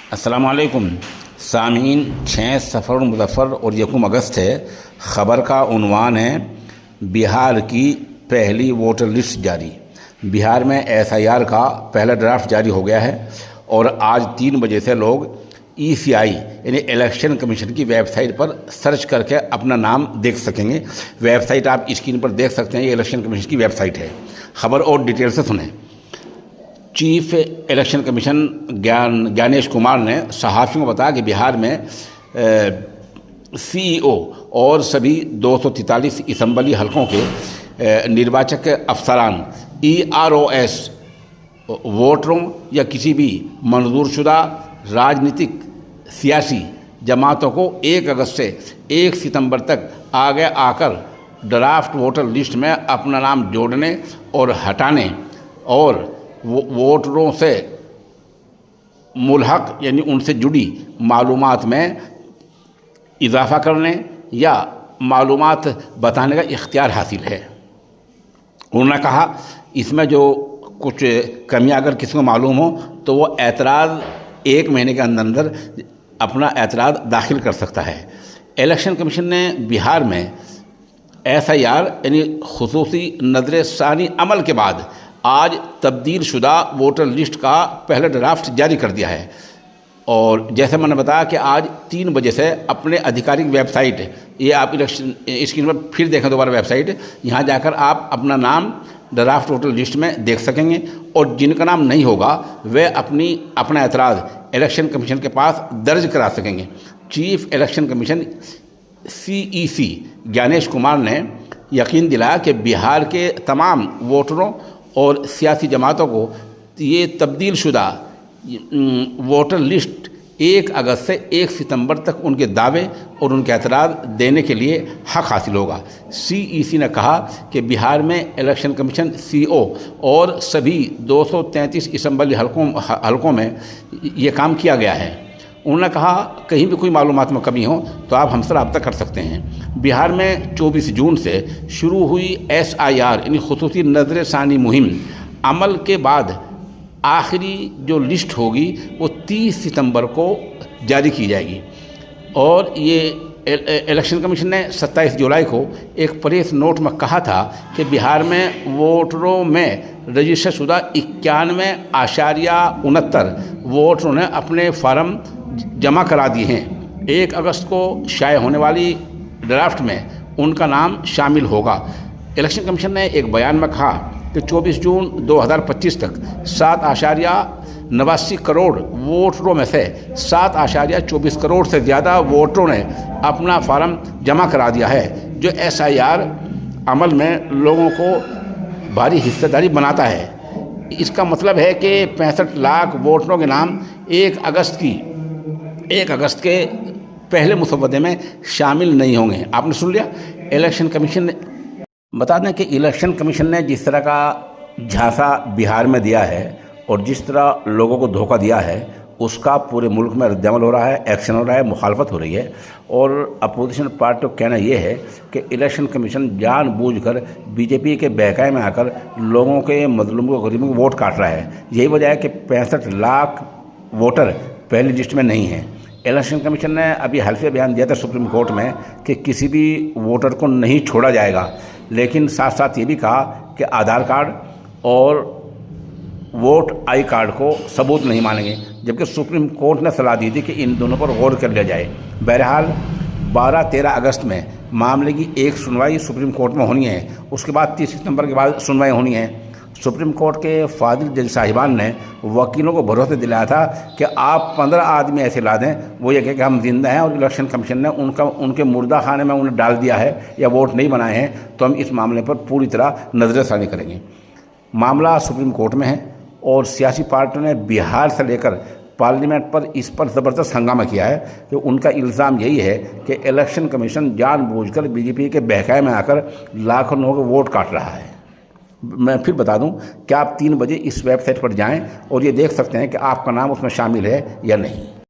अस्सलामुअलैकुम सामीन। 6 सफ़र मुज़फ़्फ़र और यकम अगस्त है। ख़बर का उन्वान है बिहार की पहली वोटर लिस्ट जारी। बिहार में SIR का पहला ड्राफ्ट जारी हो गया है और आज 3 बजे से लोग ECI यानी इलेक्शन कमीशन की वेबसाइट पर सर्च करके अपना नाम देख सकेंगे। वेबसाइट आप स्क्रीन पर देख सकते हैं, ये इलेक्शन कमीशन की वेबसाइट है। ख़बर और डिटेल से सुने। Chief election commission Gyanesh Kumar ने सहाफ़ियों को बताया कि बिहार में CEO और सभी 243 असम्बली हलकों के निर्वाचक अफसरान EROS वोटरों या किसी भी मंजूरशुदा राजनीतिक सियासी जमातों को 1 अगस्त से 1 सितंबर तक आगे आकर ड्राफ्ट वोटर लिस्ट में अपना नाम जोड़ने और हटाने और वोटरों से मुल्हक यानी उनसे जुड़ी मालूमात में इजाफ़ा करने या मालूमात बताने का इख्तियार हासिल है। उन्होंने कहा इसमें जो कुछ कमियां अगर किसी को मालूम हो तो वो एतराज़ 1 महीने के अंदर अपना एतराज़ दाखिल कर सकता है। इलेक्शन कमीशन ने बिहार में SIR यानी खुसूसी नज़र-ए-सानी अमल के बाद आज तब्दील शुदा वोटर लिस्ट का पहला ड्राफ्ट जारी कर दिया है और जैसे मैंने बताया कि आज 3 बजे से अपने आधिकारिक वेबसाइट, ये आप इलेक्शन स्क्रीन पर फिर देखें दोबारा वेबसाइट, यहाँ जाकर आप अपना नाम ड्राफ्ट वोटर लिस्ट में देख सकेंगे और जिनका नाम नहीं होगा वे अपना एतराज़ इलेक्शन कमीशन के पास दर्ज करा सकेंगे। Chief election commission CEC Gyanesh Kumar ने यकीन दिलाया कि बिहार के तमाम वोटरों और सियासी जमातों को ये तब्दील शुदा वोटर लिस्ट 1 अगस्त से 1 सितंबर तक उनके दावे और उनके एतराज़ देने के लिए हक़ हासिल होगा। CEC ने कहा कि बिहार में इलेक्शन कमीशन CO और सभी 233 असम्बली हलकों में ये काम किया गया है। उन्होंने कहा कहीं भी कोई मालूमात में कमी हो तो आप हमसे रब्ता कर सकते हैं। बिहार में 24 जून से शुरू हुई SIR यानी खुसूसी नज़र-ए-सानी मुहिम अमल के बाद आखिरी जो लिस्ट होगी वो 30 सितंबर को जारी की जाएगी और ये इलेक्शन कमीशन ने 27 जुलाई को एक प्रेस नोट में कहा था कि बिहार में वोटरों में रजिस्टर शुदा 91.69 वोटरों ने अपने फार्म जमा करा दिए हैं। 1 अगस्त को शाये होने वाली ड्राफ्ट में उनका नाम शामिल होगा। इलेक्शन कमीशन ने एक बयान में कहा कि 24 जून 2025 तक 7.89 करोड़ वोटरों में से 7.24 करोड़ से ज़्यादा वोटरों ने अपना फार्म जमा करा दिया है, जो SIR अमल में लोगों को भारी हिस्सेदारी बनाता है। इसका मतलब है कि 65 लाख वोटरों के नाम 1 अगस्त के पहले मुसव्वदे में शामिल नहीं होंगे। आपने सुन लिया। इलेक्शन कमीशन ने बता दें कि इलेक्शन कमीशन ने जिस तरह का झांसा बिहार में दिया है और जिस तरह लोगों को धोखा दिया है उसका पूरे मुल्क में रद्दअमल हो रहा है, एक्शन हो रहा है, मुखालफत हो रही है और अपोजिशन पार्टी का कहना यह है कि इलेक्शन कमीशन जानबूझकर BJP के बहकावे में आकर लोगों के मजलूमों को, गरीबों को वोट काट रहा है। यही वजह है कि 65 लाख वोटर पहली लिस्ट में नहीं हैं। इलेक्शन कमीशन ने अभी हाल से बयान दिया था सुप्रीम कोर्ट में कि किसी भी वोटर को नहीं छोड़ा जाएगा, लेकिन साथ साथ ये भी कहा कि आधार कार्ड और वोट आई कार्ड को सबूत नहीं मानेंगे, जबकि सुप्रीम कोर्ट ने सलाह दी थी कि इन दोनों पर गौर कर लिया जाए। बहरहाल 12-13 अगस्त में मामले की एक सुनवाई सुप्रीम कोर्ट में होनी है, उसके बाद 30 सितंबर के बाद सुनवाई होनी है। सुप्रीम कोर्ट के फाजिल जज साहिबान ने वकीलों को भरोसा दिलाया था कि आप 15 आदमी ऐसे ला दें, वो ये कहे कि हम जिंदा हैं और इलेक्शन कमीशन ने उनके मुर्दा खाने में उन्हें डाल दिया है या वोट नहीं बनाए हैं, तो हम इस मामले पर पूरी तरह नज़र-ए-सानी करेंगे। मामला सुप्रीम कोर्ट में है और सियासी पार्टियों ने बिहार से लेकर पार्लियामेंट पर इस पर ज़बरदस्त हंगामा किया है कि उनका इल्ज़ाम यही है कि इलेक्शन कमीशन जानबूझकर BJP के बहकावे में आकर लाखों लोगों को वोट काट रहा है। मैं फिर बता दूं कि आप 3 बजे इस वेबसाइट पर जाएं और ये देख सकते हैं कि आपका नाम उसमें शामिल है या नहीं।